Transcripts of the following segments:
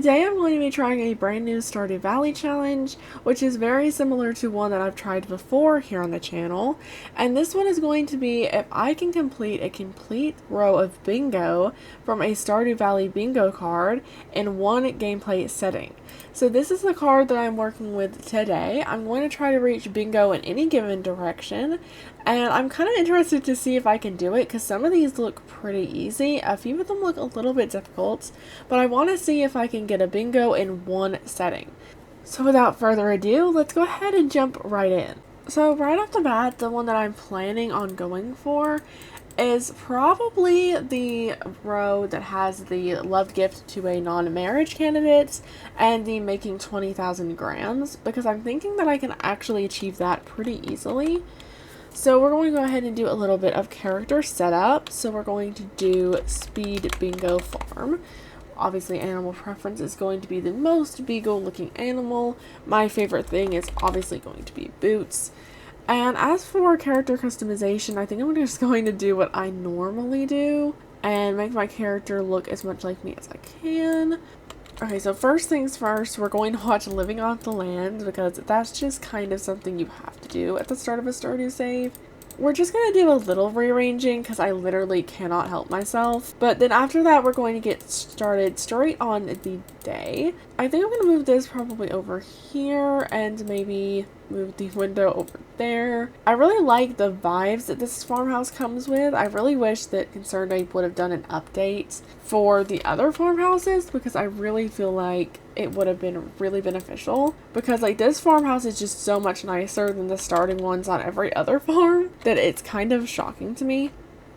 today I'm going to be trying a brand new Stardew Valley challenge, which is very similar to one that I've tried before here on the channel. And this one is going to be if I can complete a complete row of bingo from a Stardew Valley bingo card in one gameplay setting. So this is the card that I'm working with today. I'm going to try to reach bingo in any given direction, and I'm kind of interested to see if I can do it because some of these look pretty easy. A few of them look a little bit difficult, but I want to see if I can get a bingo in one setting. So without further ado, let's go ahead and jump right in. So right off the bat, the one that I'm planning on going for is probably the row that has the love gift to a non-marriage candidate and the making 20,000 grams, because I'm thinking that I can actually achieve that pretty easily. So we're going to go ahead and do a little bit of character setup. So we're going to do speed bingo farm. Obviously animal preference is going to be the most beagle looking animal. My favorite thing is obviously going to be boots. And as for character customization, I think I'm just going to do what I normally do and make my character look as much like me as I can. Okay, so first things first, we're going to watch Living Off the Land because that's just kind of something you have to do at the start of a Stardew save. We're just going to do a little rearranging because I literally cannot help myself. But then after that, we're going to get started straight on the day. I think I'm going to move this probably over here and maybe move the window over there. I really like the vibes that this farmhouse comes with. I really wish that ConcernedApe would have done an update for the other farmhouses because I really feel like it would have been really beneficial, because like this farmhouse is just so much nicer than the starting ones on every other farm that it's kind of shocking to me.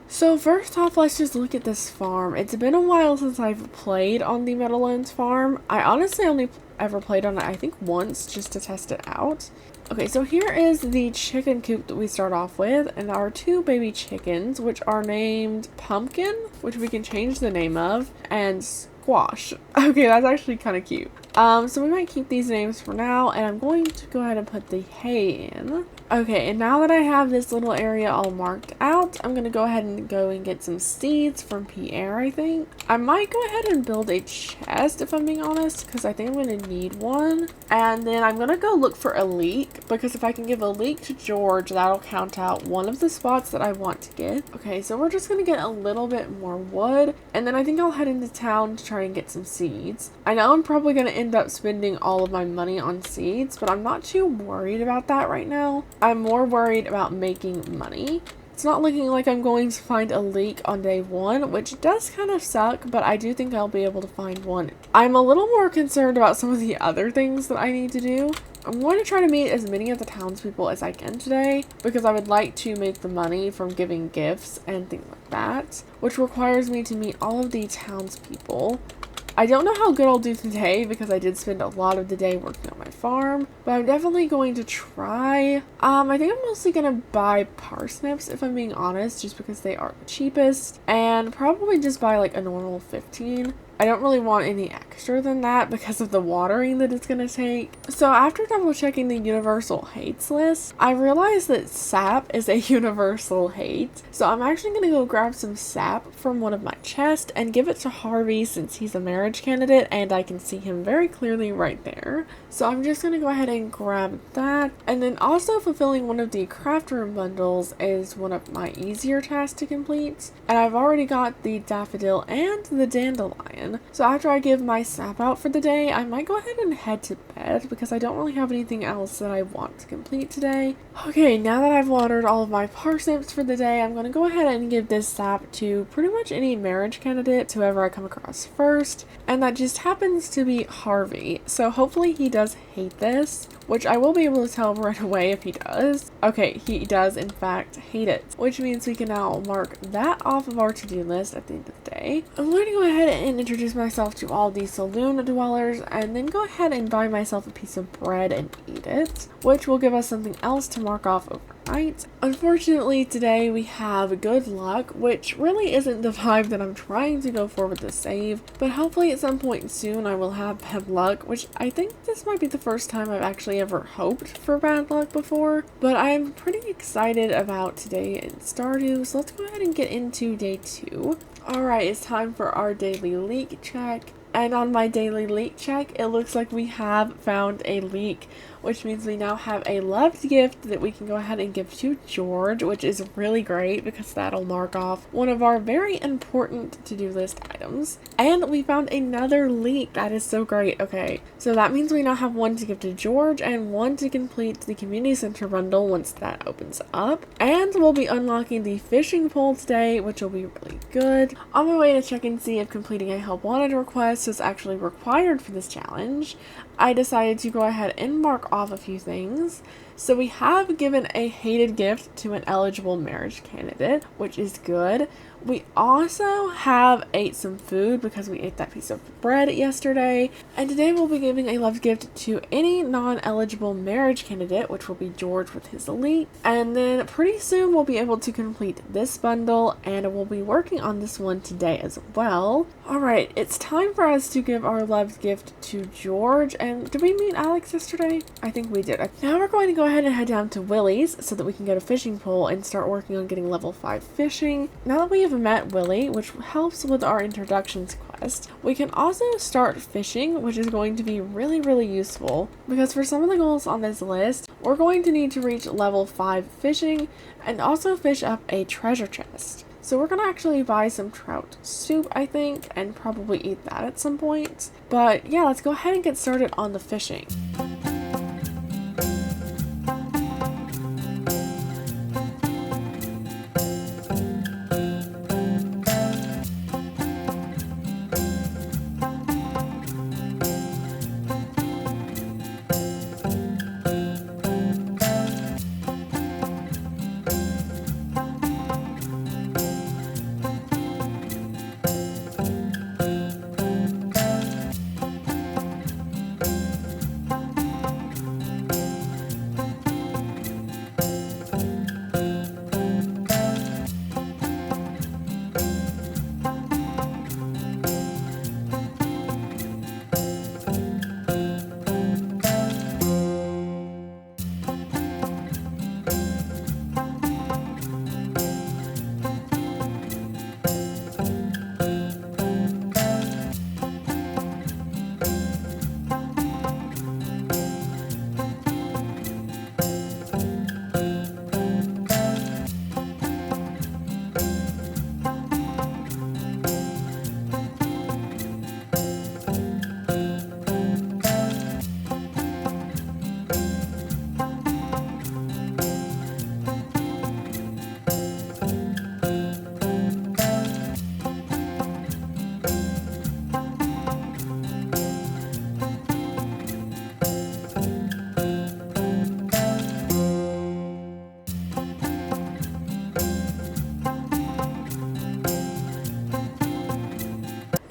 So first off, let's just look at this farm. It's been a while since I've played on the Meadowlands farm. I honestly only ever played on it I think once just to test it out. Okay, so here is the chicken coop that we start off with, and our two baby chickens, which are named Pumpkin, which we can change the name of, and Squash. Okay, that's actually kind of cute. So we might keep these names for now, and I'm going to go ahead and put the hay in. Okay, and now that I have this little area all marked out, I'm going to go ahead and go and get some seeds from Pierre, I think. I might go ahead and build a chest, if I'm being honest, because I think I'm going to need one. And then I'm going to go look for a leek, because if I can give a leek to George, that'll count out one of the spots that I want to get. Okay, so we're just going to get a little bit more wood, and then I think I'll head into town to try and get some seeds. I know I'm probably going to end up spending all of my money on seeds, but I'm not too worried about that right now. I'm more worried about making money. It's not looking like I'm going to find a leek on day one, which does kind of suck, but I do think I'll be able to find one. I'm a little more concerned about some of the other things that I need to do. I'm going to try to meet as many of the townspeople as I can today, because I would like to make the money from giving gifts and things like that, which requires me to meet all of the townspeople. I don't know how good I'll do today because I did spend a lot of the day working on my farm, but I'm definitely going to try. I think I'm mostly going to buy parsnips, if I'm being honest, just because they are the cheapest, and probably just buy like a normal 15. I don't really want any extra than that because of the watering that it's going to take. So after double checking the universal hates list, I realized that sap is a universal hate. So I'm actually going to go grab some sap from one of my chests and give it to Harvey since he's a marriage candidate and I can see him very clearly right there. So I'm just going to go ahead and grab that. And then also fulfilling one of the craft room bundles is one of my easier tasks to complete. And I've already got the daffodil and the dandelion. So after I give my sap out for the day, I might go ahead and head to bed because I don't really have anything else that I want to complete today. Okay, now that I've watered all of my parsnips for the day, I'm going to go ahead and give this sap to pretty much any marriage candidate, whoever I come across first. And that just happens to be Harvey. So hopefully he does hate this, which I will be able to tell right away if he does. Okay, he does in fact hate it, which means we can now mark that off of our to-do list at the end of the day. I'm going to go ahead and introduce myself to all the saloon dwellers and then go ahead and buy myself a piece of bread and eat it, which will give us something else to mark off overnight. Unfortunately, today we have good luck, which really isn't the vibe that I'm trying to go for with the save, but hopefully at some point soon I will have bad luck, which I think this might be the first time I've actually ever hoped for bad luck before, but I'm pretty excited about today in Stardew, so let's go ahead and get into day 2. Alright, it's time for our daily leak check. And on my daily leak check, it looks like we have found a leak, which means we now have a loved gift that we can go ahead and give to George, which is really great because that'll mark off one of our very important to-do list items. And we found another leak. That is so great. Okay, so that means we now have one to give to George and one to complete the community center bundle once that opens up. And we'll be unlocking the fishing pole today, which will be really good. On my way to check and see if completing a help wanted request is actually required for this challenge, I decided to go ahead and mark off a few things. So we have given a hated gift to an eligible marriage candidate, which is good. We also have ate some food because we ate that piece of bread yesterday. And today we'll be giving a love gift to any non-eligible marriage candidate, which will be George with his elite. And then pretty soon we'll be able to complete this bundle, and we'll be working on this one today as well. Alright, it's time for us to give our loved gift to George. And did we meet Alex yesterday? I think we did. Now we're going to go ahead and head down to Willie's so that we can get a fishing pole and start working on getting level 5 fishing. Now that we have met Willie, which helps with our introductions quest, we can also start fishing, which is going to be really useful because for some of the goals on this list, we're going to need to reach level 5 fishing and also fish up a treasure chest. So we're going to actually buy some trout soup, I think, and probably eat that at some point. But yeah, let's go ahead and get started on the fishing.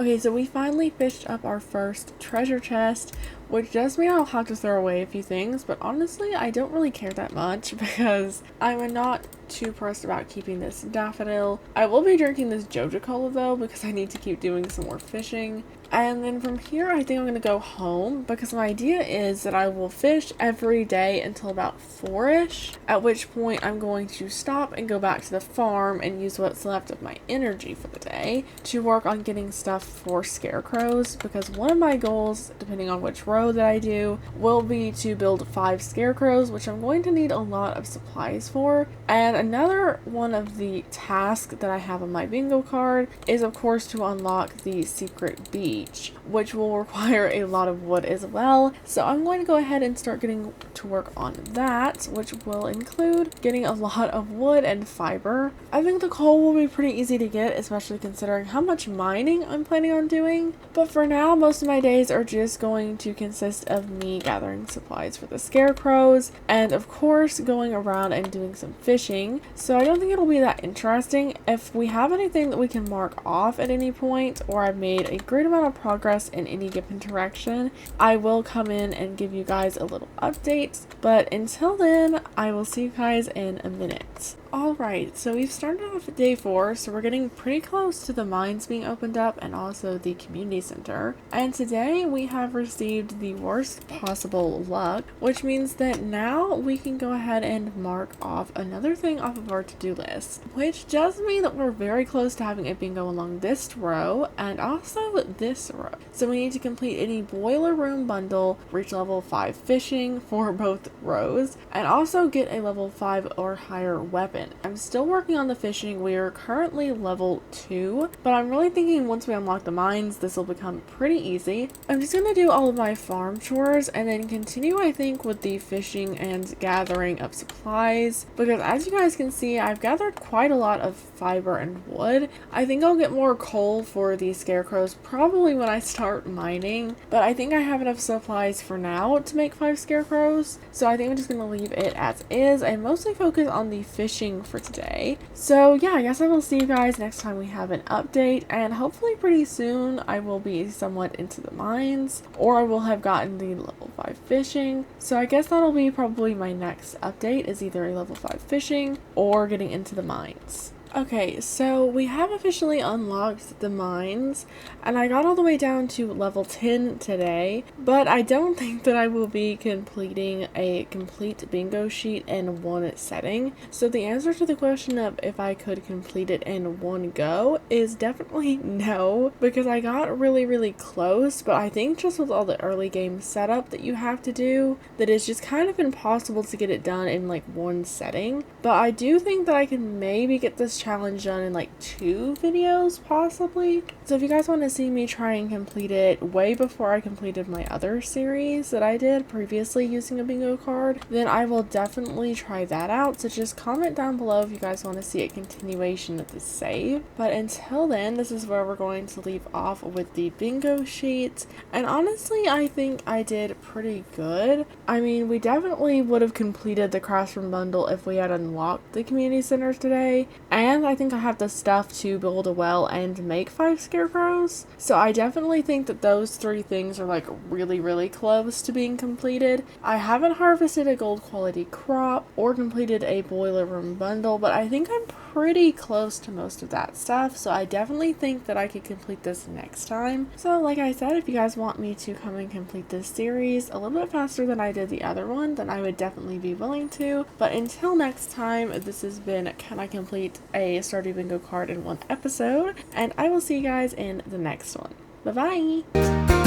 Okay, so we finally fished up our first treasure chest, which does mean I'll have to throw away a few things, but honestly, I don't really care that much because I'm not too pressed about keeping this daffodil. I will be drinking this Joja Cola though because I need to keep doing some more fishing. And then from here, I think I'm going to go home because my idea is that I will fish every day until about 4-ish, at which point I'm going to stop and go back to the farm and use what's left of my energy for the day to work on getting stuff for scarecrows, because one of my goals, depending on which row that I do, will be to build 5 scarecrows, which I'm going to need a lot of supplies for. And another one of the tasks that I have on my bingo card is of course to unlock the secret beach, which will require a lot of wood as well. So I'm going to go ahead and start getting to work on that, which will include getting a lot of wood and fiber. I think the coal will be pretty easy to get, especially considering how much mining I'm planning on doing. But for now, most of my days are just going to consist of me gathering supplies for the scarecrows and of course going around and doing some fishing. So I don't think it'll be that interesting. If we have anything that we can mark off at any point, or I've made a great amount of progress in any given direction, I will come in and give you guys a little update. But until then, I will see you guys in a minute. Alright, so we've started off at day 4, so we're getting pretty close to the mines being opened up and also the community center. And today we have received the worst possible luck, which means that now we can go ahead and mark off another thing off of our to-do list, which does mean that we're very close to having a bingo along this row and also this row. So we need to complete any boiler room bundle, reach level 5 fishing for both rows, and also get a level 5 or higher weapon. I'm still working on the fishing. We are currently level 2, but I'm really thinking once we unlock the mines, this will become pretty easy. I'm just gonna do all of my farm chores and then continue, I think, with the fishing and gathering of supplies, because as you guys can see, I've gathered quite a lot of fiber and wood. I think I'll get more coal for these scarecrows probably when I start mining, but I think I have enough supplies for now to make 5 scarecrows, so I think I'm just gonna leave it as is and mostly focus on the fishing for today. So yeah, I guess I will see you guys next time we have an update, and hopefully pretty soon I will be somewhat into the mines, or I will have gotten the level 5 fishing. So I guess that'll be probably my next update, is either a level 5 fishing or getting into the mines. Okay, so we have officially unlocked the mines, and I got all the way down to level 10 today, but I don't think that I will be completing a complete bingo sheet in one setting. So the answer to the question of if I could complete it in one go is definitely no, because I got really close, but I think just with all the early game setup that you have to do, that it's just kind of impossible to get it done in like one setting. But I do think that I can maybe get this challenge done in like 2 videos possibly. So if you guys want to see me try and complete it way before I completed my other series that I did previously using a bingo card, then I will definitely try that out. So just comment down below if you guys want to see a continuation of the save. But until then, this is where we're going to leave off with the bingo sheet. And honestly, I think I did pretty good. I mean, we definitely would have completed the classroom bundle if we had unlocked the community center today, and I think I have the stuff to build a well and make 5 scarecrows. So I definitely think that those 3 things are like really close to being completed. I haven't harvested a gold quality crop or completed a boiler room bundle, but I think I'm pretty close to most of that stuff. So I definitely think that I could complete this next time. So like I said, if you guys want me to come and complete this series a little bit faster than I did the other one, then I would definitely be willing to. But until next time, this has been Can I Complete a Stardew Bingo Card in one episode, and I will see you guys in the next one. Bye bye!